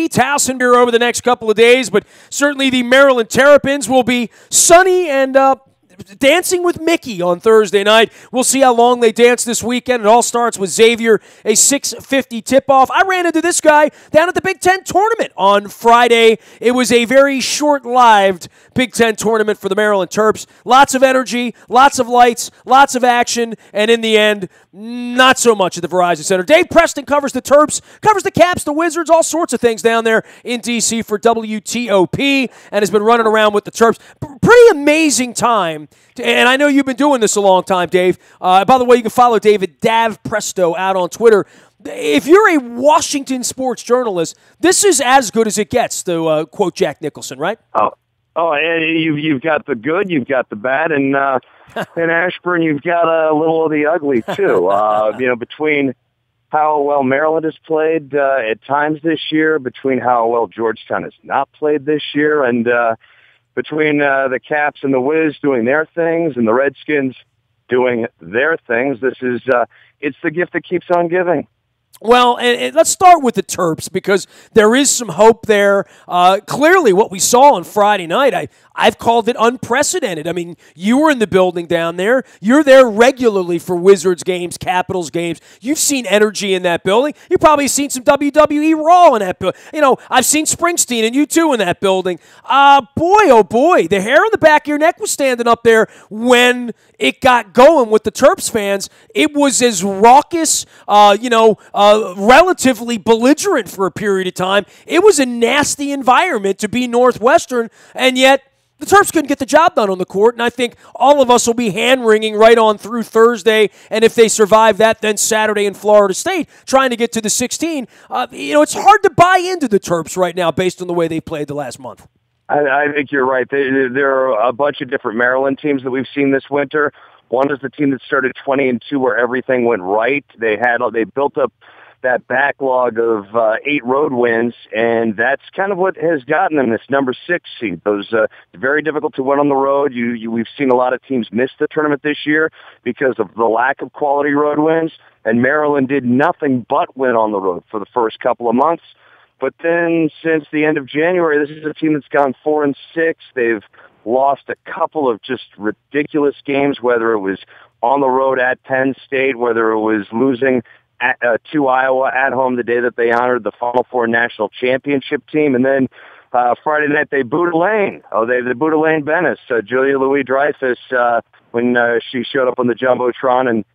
Towson over the next couple of days, but certainly the Maryland Terrapins will be sunny and dancing with Mickey on Thursday night. We'll see how long they dance this weekend. It all starts with Xavier, a 6:50 tip-off. I ran into this guy down at the Big Ten tournament on Friday. It was a very short-lived Big Ten tournament for the Maryland Terps. Lots of energy, lots of lights, lots of action, and in the end, not so much at the Verizon Center. Dave Preston covers the Terps, covers the Caps, the Wizards, all sorts of things down there in D.C. for WTOP, and has been running around with the Terps. Pretty amazing time. And I know you've been doing this a long time, Dave. By the way, you can follow David Dav Presto out on Twitter. If you're a Washington sports journalist, this is as good as it gets, to quote Jack Nicholson, right? And you've got the good, you've got the bad, and in Ashburn, you've got a little of the ugly too. Between how well Maryland has played at times this year, between how well Georgetown has not played this year, and between the Caps and the Wiz doing their things and the Redskins doing their things, this is it's the gift that keeps on giving. Well, and let's start with the Terps because there is some hope there. Clearly, what we saw on Friday night, I've called it unprecedented. I mean, you were in the building down there. You're there regularly for Wizards games, Capitals games. You've seen energy in that building. You've probably seen some WWE Raw in that building. You know, I've seen Springsteen and you too in that building. Boy, oh boy, the hair on the back of your neck was standing up there when it got going with the Terps fans. It was as raucous, relatively belligerent for a period of time. It was a nasty environment to be Northwestern, and yet the Terps couldn't get the job done on the court, and I think all of us will be hand-wringing right on through Thursday, and if they survive that, then Saturday in Florida State, trying to get to the 16. It's hard to buy into the Terps right now based on the way they played the last month. I think you're right. There are a bunch of different Maryland teams that we've seen this winter. One is the team that started 20-2 where everything went right. They built up that backlog of 8 road wins, and that's kind of what has gotten them this number 6 seed. Those very difficult to win on the road. We've seen a lot of teams miss the tournament this year because of the lack of quality road wins, and Maryland did nothing but win on the road for the first couple of months. But then since the end of January, this is a team that's gone 4-6. They've lost a couple of just ridiculous games, whether it was on the road at Penn State, whether it was losing to Iowa at home the day that they honored the Final Four national championship team. And then Friday night they booed Elaine. They booed Elaine Bennis, Julia Louis-Dreyfus, when she showed up on the Jumbotron, and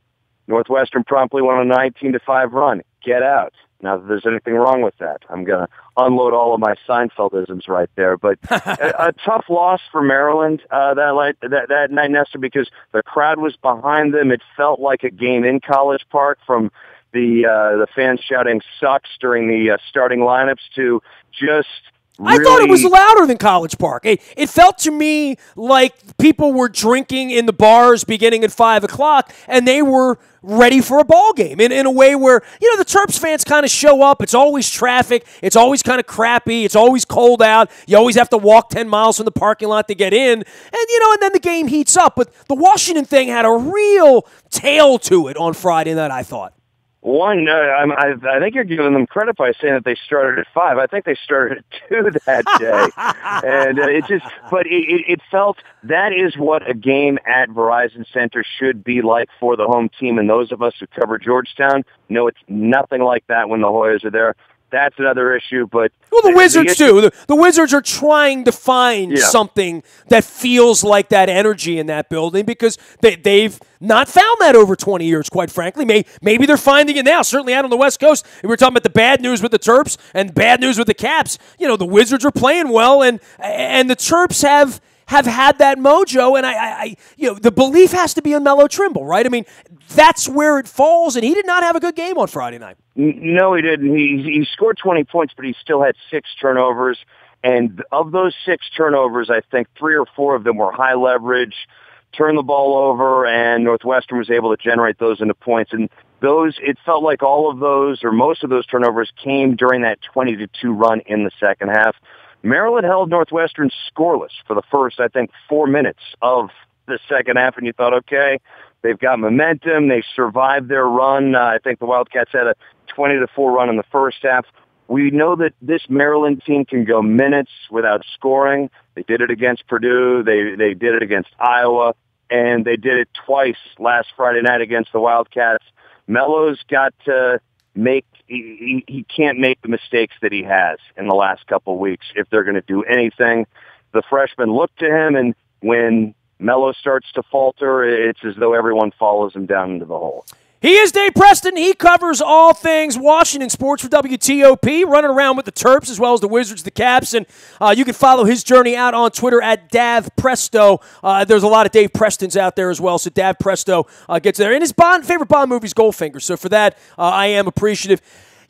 Northwestern promptly won a 19-5 run. Get out. Not that there's anything wrong with that. I'm going to unload all of my Seinfeldisms right there. But a tough loss for Maryland that night, Nestor, because the crowd was behind them. It felt like a game in College Park, from the fans shouting "sucks" during the starting lineups to just really... I thought it was louder than College Park. It felt to me like people were drinking in the bars beginning at 5 o'clock, and they were ready for a ball game in a way where, the Terps fans kind of show up. It's always traffic. It's always kind of crappy. It's always cold out. You always have to walk 10 miles from the parking lot to get in. And then the game heats up. But the Washington thing had a real tail to it on Friday night, I thought. One, I think you're giving them credit by saying that they started at 5. I think they started at 2 that day. And it felt that is what a game at Verizon Center should be like for the home team. And those of us who cover Georgetown know it's nothing like that when the Hoyas are there. That's another issue, but... Well, the Wizards, too. The Wizards are trying to find something that feels like that energy in that building because they've not found that over 20 years, quite frankly. Maybe they're finding it now, certainly out on the West Coast. We were talking about the bad news with the Terps and bad news with the Caps. The Wizards are playing well, and the Terps have had that mojo, and the belief has to be on Melo Trimble, right? I mean, that's where it falls, and he did not have a good game on Friday night. No, he didn't. He scored 20 points, but he still had 6 turnovers, and of those 6 turnovers, I think 3 or 4 of them were high leverage, turned the ball over, and Northwestern was able to generate those into points, and it felt like all of those, or most of those turnovers came during that 20-2 run in the second half. Maryland held Northwestern scoreless for the first, I think, 4 minutes of the second half, and you thought, okay, they've got momentum. They survived their run. I think the Wildcats had a 20-4 run in the first half. we know that this Maryland team can go minutes without scoring. They did it against Purdue. They did it against Iowa, and they did it twice last Friday night against the Wildcats. Melo's got to make he can't make the mistakes that he has in the last couple of weeks if they're going to do anything. The freshmen look to him, and when Melo starts to falter, it's as though everyone follows him down into the hole. He is Dave Preston. He covers all things Washington sports for WTOP, running around with the Terps as well as the Wizards, the Caps, and you can follow his journey out on Twitter at Dav Presto. There's a lot of Dave Prestons out there as well, so Dav Presto gets there. And his favorite Bond movie is Goldfinger, so for that, I am appreciative.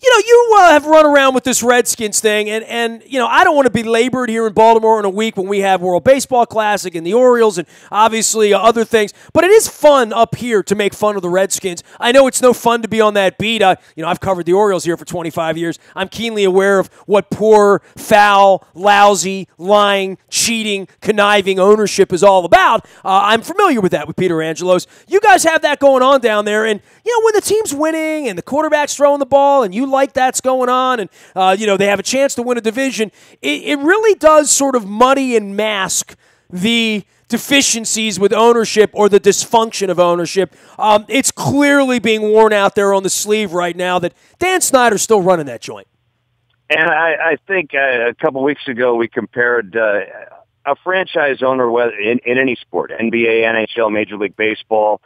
You have run around with this Redskins thing, and I don't want to be labored here in Baltimore in a week when we have World Baseball Classic and the Orioles and obviously other things, but it is fun up here to make fun of the Redskins. I know it's no fun to be on that beat. I've covered the Orioles here for 25 years. I'm keenly aware of what poor, foul, lousy, lying, cheating, conniving ownership is all about. I'm familiar with that with Peter Angelos. You guys have that going on down there, and when the team's winning and the quarterback's throwing the ball and you like that's going on and, they have a chance to win a division, it really does sort of muddy and mask the deficiencies with ownership or the dysfunction of ownership. It's clearly being worn out there on the sleeve right now that Dan Snyder's still running that joint. And I think a couple weeks ago we compared a franchise owner whether in any sport, NBA, NHL, Major League Baseball.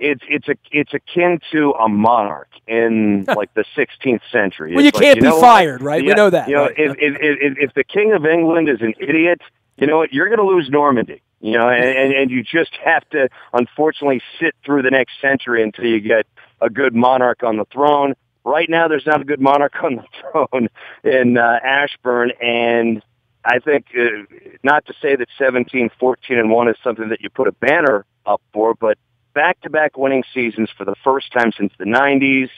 It's akin to a monarch in like the 16th century. Well, you can't be fired, right? Yeah, we know that. Right? If the King of England is an idiot, you know what? You're going to lose Normandy. And you just have to unfortunately sit through the next century until you get a good monarch on the throne. Right now, there's not a good monarch on the throne in Ashburn, and I think not to say that 17-14-1 is something that you put a banner up for, but back-to-back winning seasons for the first time since the 90s,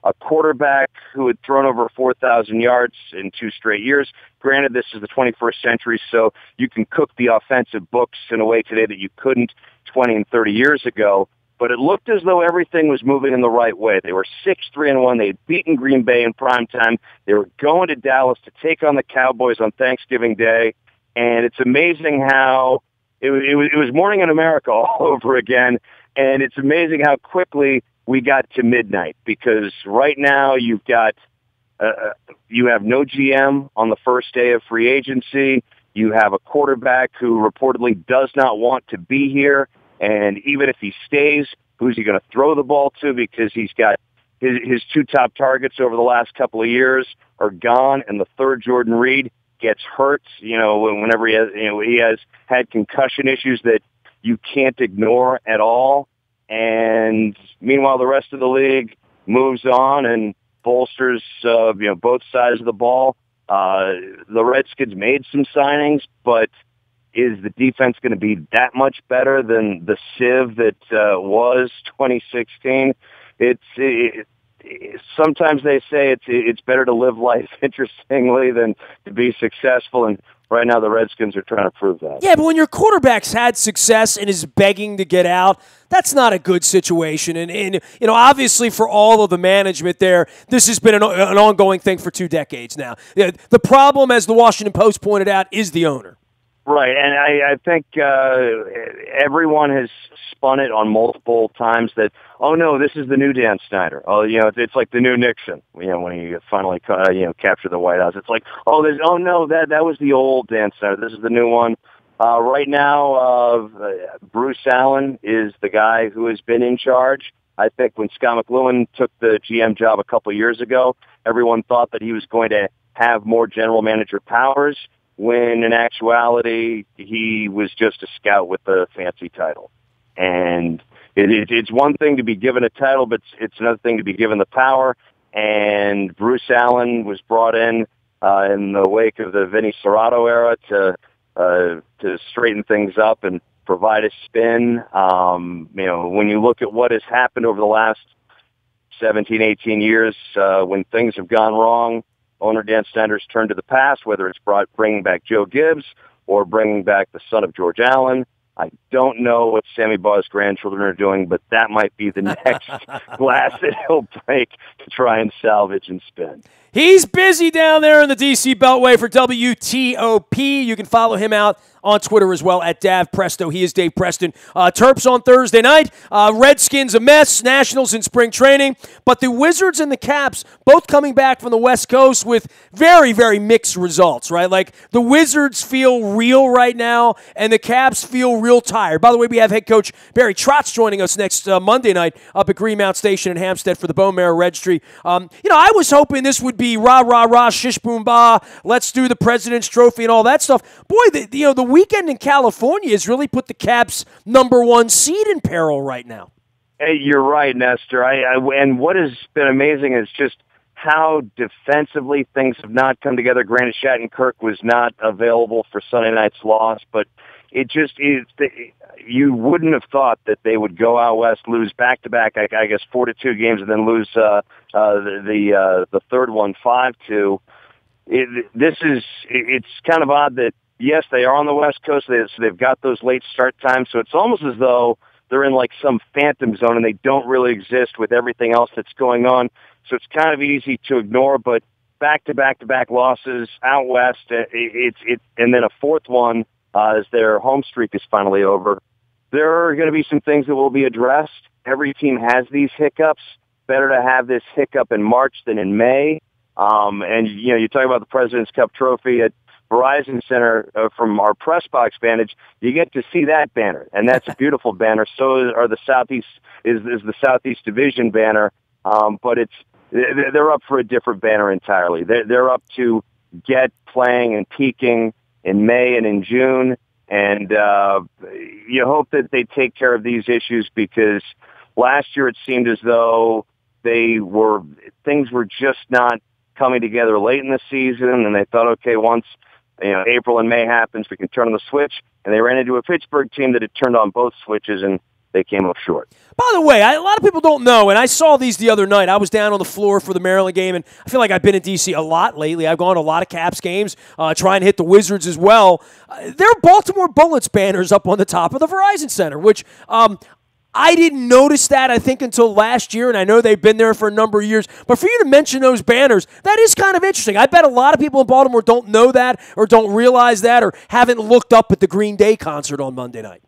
a quarterback who had thrown over 4,000 yards in 2 straight years. Granted, this is the 21st century, so you can cook the offensive books in a way today that you couldn't 20 and 30 years ago, but it looked as though everything was moving in the right way. They were 6-3-1. They had beaten Green Bay in primetime. They were going to Dallas to take on the Cowboys on Thanksgiving Day, and it's amazing how it was morning in America all over again. And it's amazing how quickly we got to midnight, because right now you have no GM on the first day of free agency. You have a quarterback who reportedly does not want to be here. And even if he stays, who's he going to throw the ball to? Because he's got his 2 top targets over the last couple of years are gone. And the third, Jordan Reed, gets hurt, whenever he has had concussion issues that you can't ignore at all. And meanwhile, the rest of the league moves on and bolsters, both sides of the ball. The Redskins made some signings, but is the defense going to be that much better than the sieve that was 2016? Sometimes they say it's better to live life interestingly than to be successful, and right now the Redskins are trying to prove that. Yeah, but when your quarterback's had success and is begging to get out, that's not a good situation. And obviously for all of the management there, this has been an ongoing thing for 2 decades now. The problem, as the Washington Post pointed out, is the owner. Right, and I think everyone has spun it on multiple times that, oh no, this is the new Dan Snyder. Oh, it's like the new Nixon. When he finally captured the White House, it's like, oh no, that was the old Dan Snyder. This is the new one. Right now, Bruce Allen is the guy who has been in charge. I think when Scott McLuhan took the GM job a couple of years ago, everyone thought that he was going to have more general manager powers, when in actuality he was just a scout with a fancy title. And it's one thing to be given a title, but it's another thing to be given the power. And Bruce Allen was brought in the wake of the Vinny Serrato era to straighten things up and provide a spin. When you look at what has happened over the last 17, 18 years, when things have gone wrong, owner Dan Snyder's turned to the past, whether it's bringing back Joe Gibbs or bringing back the son of George Allen. I don't know what Sammy Baugh's grandchildren are doing, but that might be the next glass that he'll break to try and salvage and spin. He's busy down there in the D.C. Beltway for WTOP. You can follow him out on Twitter as well at Dav Presto. He is Dave Preston. Terps on Thursday night. Redskins a mess. Nationals in spring training. But the Wizards and the Caps both coming back from the West Coast with very, very mixed results, right? Like the Wizards feel real right now and the Caps feel real tired. By the way, we have head coach Barry Trotz joining us next Monday night up at Greenmount Station in Hampstead for the Bone Marrow Registry. I was hoping this would be rah, rah, rah, shish, boom, bah, let's do the President's Trophy and all that stuff. Boy, the weekend in California has really put the Caps' #1 seed in peril right now. Hey, you're right, Nestor. And what has been amazing is just how defensively things have not come together. Granted, Shattenkirk was not available for Sunday night's loss, but it just is. You wouldn't have thought that they would go out west, lose back-to-back, I guess 4-2 games, and then lose the third one 5-2. It's kind of odd that, yes, they are on the West Coast, so they've got those late start times, so it's almost as though they're in like some phantom zone and they don't really exist with everything else that's going on. So it's kind of easy to ignore, but back-to-back losses out west, and then a fourth one as their home streak is finally over. There are going to be some things that will be addressed. Every team has these hiccups. Better to have this hiccup in March than in May. And you talk about the President's Cup Trophy at Verizon Center from our press box vantage. You get to see that banner, and that's a beautiful banner. So are the Southeast is the Southeast Division banner, but they're up for a different banner entirely. They're up to get playing and peaking in May and in June, and you hope that they take care of these issues because last year it seemed as though things were just not coming together late in the season, and they thought, okay, once April and May happens, we can turn on the switch, and they ran into a Pittsburgh team that had turned on both switches, and they came up short. By the way, a lot of people don't know, and I saw these the other night. I was down on the floor for the Maryland game, and I feel like I've been in D.C. a lot lately. I've gone to a lot of Caps games, trying to hit the Wizards as well. There are Baltimore Bullets banners up on the top of the Verizon Center, which I didn't notice that, I think, until last year, and I know they've been there for a number of years. But for you to mention those banners, that is kind of interesting. I bet a lot of people in Baltimore don't know that or don't realize that or haven't looked up at the Green Day concert on Monday night.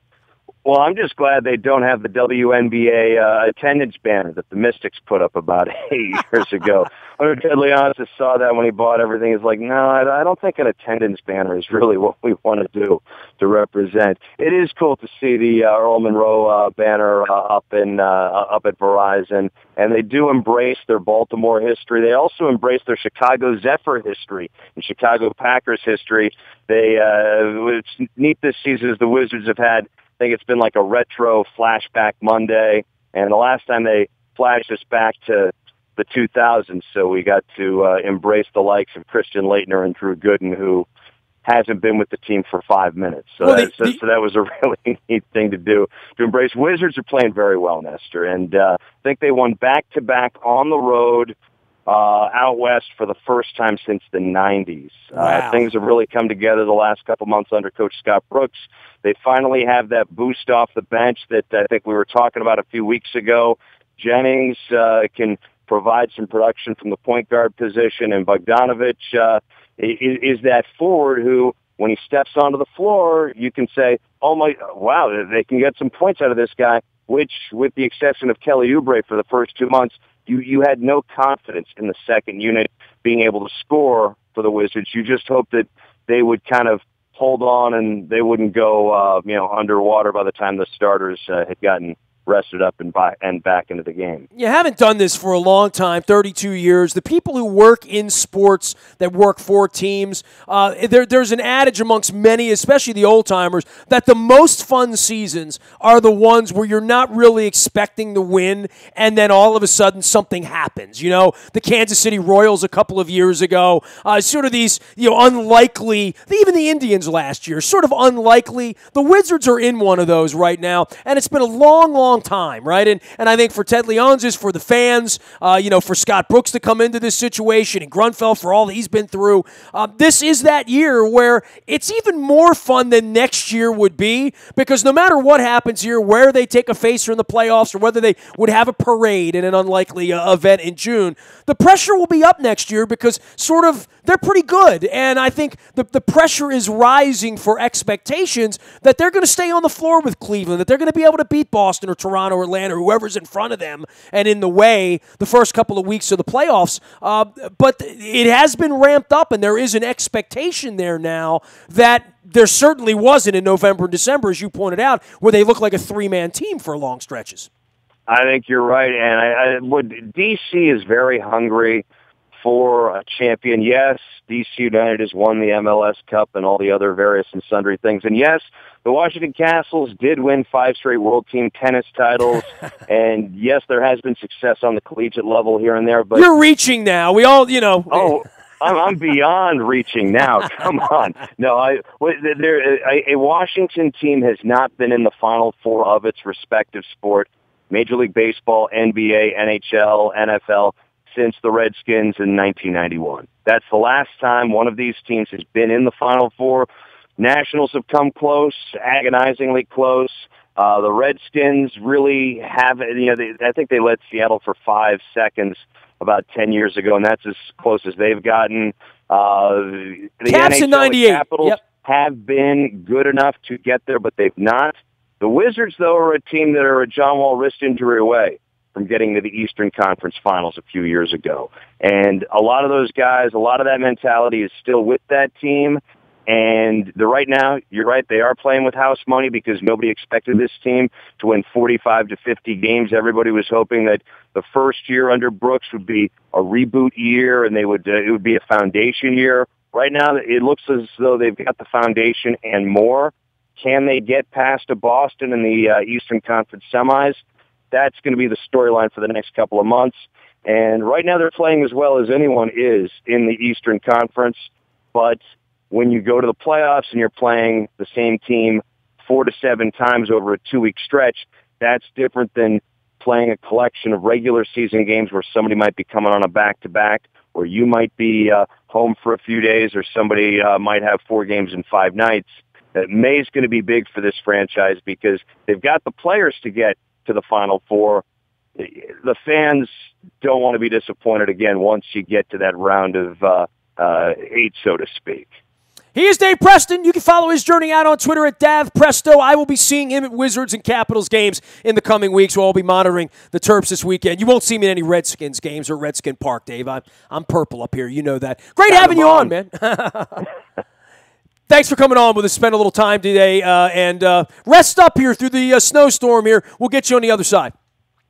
Well, I'm just glad they don't have the WNBA attendance banner that the Mystics put up about 8 years ago. Ted Leonsis saw that when he bought everything. He's like, no, I don't think an attendance banner is really what we want to do to represent. It is cool to see the Earl Monroe banner up at Verizon, and they do embrace their Baltimore history. They also embrace their Chicago Zephyr history and Chicago Packers history. What's neat this season is the Wizards have had, I think it's been like a retro flashback Monday, and the last time they flashed us back to the 2000s, so we got to embrace the likes of Christian Laettner and Drew Gooden, who hasn't been with the team for 5 minutes. So that was a really neat thing to do, to embrace. Wizards are playing very well, Nestor, and I think they won back-to-back on the road out west for the first time since the 90s. Wow. Things have really come together the last couple months under Coach Scott Brooks. They finally have that boost off the bench that I think we were talking about a few weeks ago. Jennings can provide some production from the point guard position, and Bogdanovich is that forward who, when he steps onto the floor, you can say, oh my, wow, they can get some points out of this guy, which, with the exception of Kelly Oubre for the first 2 months, you had no confidence in the second unit being able to score for the Wizards. You just hoped that they would kind of hold on and they wouldn't go underwater by the time the starters had gotten rested up and back into the game. You haven't done this for a long time, 32 years. The people who work in sports that work for teams, there's an adage amongst many, especially the old-timers, that the most fun seasons are the ones where you're not really expecting to win, and then all of a sudden something happens. You know, the Kansas City Royals a couple of years ago, sort of these unlikely, even the Indians last year, sort of unlikely. The Wizards are in one of those right now, and it's been a long long time, right? And I think for Ted Leonsis, for the fans, for Scott Brooks to come into this situation, and Grunfeld for all that he's been through, this is that year where it's even more fun than next year would be, because no matter what happens here, where they take a facer in the playoffs or whether they would have a parade in an unlikely event in June, the pressure will be up next year because sort of they're pretty good. And I think the pressure is rising for expectations that they're going to stay on the floor with Cleveland, that they're going to be able to beat Boston or Toronto or Atlanta or whoever's in front of them and in the way the first couple of weeks of the playoffs. But it has been ramped up, and there is an expectation there now that there certainly wasn't in November and December, as you pointed out, where they look like a three-man team for long stretches. I think you're right, and DC is very hungry for a champion. Yes, DC United has won the MLS Cup and all the other various and sundry things. And yes, the Washington Castles did win 5 straight World Team tennis titles. And yes, there has been success on the collegiate level here and there. But you're reaching now. We all, Oh, I'm beyond reaching now. Come on. No, a Washington team has not been in the Final Four of its respective sport, Major League Baseball, NBA, NHL, NFL, since the Redskins in 1991. That's the last time one of these teams has been in the Final Four. Nationals have come close, agonizingly close. The Redskins really have, I think they led Seattle for 5 seconds about 10 years ago, and that's as close as they've gotten. The Caps NHL in 98. Capitals have been good enough to get there, but they've not. The Wizards, though, are a team that are a John Wall wrist injury away from getting to the Eastern Conference Finals a few years ago. And a lot of those guys, a lot of that mentality is still with that team. And right now, you're right, they are playing with house money because nobody expected this team to win 45 to 50 games. Everybody was hoping that the first year under Brooks would be a reboot year and it would be a foundation year. Right now, it looks as though they've got the foundation and more. Can they get past a Boston in the Eastern Conference semis? That's going to be the storyline for the next couple of months. And right now they're playing as well as anyone is in the Eastern Conference. But when you go to the playoffs and you're playing the same team 4 to 7 times over a 2-week stretch, that's different than playing a collection of regular season games where somebody might be coming on a back-to-back, or you might be home for a few days, or somebody might have 4 games in 5 nights. May is going to be big for this franchise because they've got the players to get to the Final Four. The fans don't want to be disappointed again once you get to that round of 8, so to speak. He is Dave Preston. You can follow his journey out on Twitter at Dav Presto. I will be seeing him at Wizards and Capitals games in the coming weeks. We'll all be monitoring the Terps this weekend. You won't see me in any Redskins games or Redskin Park, Dave. I'm purple up here. You know that. Great having you on, man. Thanks for coming on with us. Spend a little time today and rest up here through the snowstorm here. We'll get you on the other side.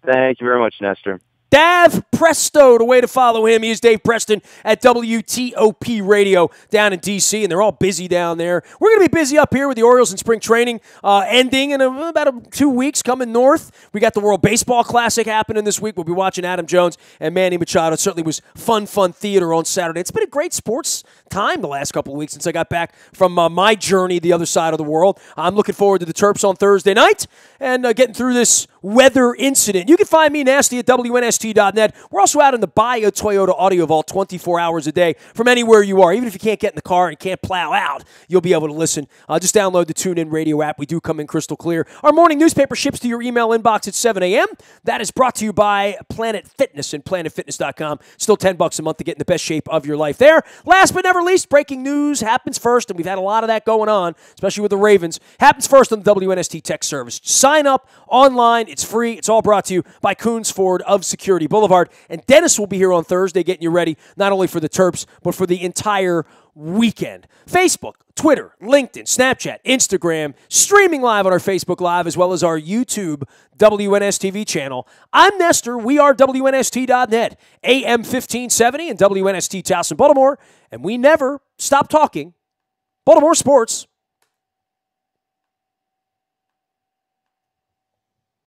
Thank you very much, Nestor. Dav Presto, the way to follow him. He is Dave Preston at WTOP Radio down in D.C., and they're all busy down there. We're going to be busy up here with the Orioles in spring training ending in about 2 weeks coming north. We got the World Baseball Classic happening this week. We'll be watching Adam Jones and Manny Machado. It certainly was fun theater on Saturday. It's been a great sports time the last couple of weeks since I got back from my journey the other side of the world. I'm looking forward to the Terps on Thursday night and getting through this weather incident. You can find me, Nasty, at WNST.net. We're also out in the Bio Toyota Audio Vault 24 hours a day from anywhere you are. Even if you can't get in the car and can't plow out, you'll be able to listen. Just download the TuneIn Radio app. We do come in crystal clear. Our morning newspaper ships to your email inbox at 7 a.m. That is brought to you by Planet Fitness and PlanetFitness.com. Still $10 a month to get in the best shape of your life there. Last but never least, breaking news happens first, and we've had a lot of that going on, especially with the Ravens. Happens first on the WNST Tech Service. Sign up online. It's free. It's all brought to you by Coons Ford of Security Boulevard. And Dennis will be here on Thursday getting you ready not only for the Terps, but for the entire weekend. Facebook, Twitter, LinkedIn, Snapchat, Instagram, streaming live on our Facebook Live as well as our YouTube WNSTV channel. I'm Nestor. We are WNST.net, AM 1570 and WNST Towson, Baltimore. And we never stop talking Baltimore sports.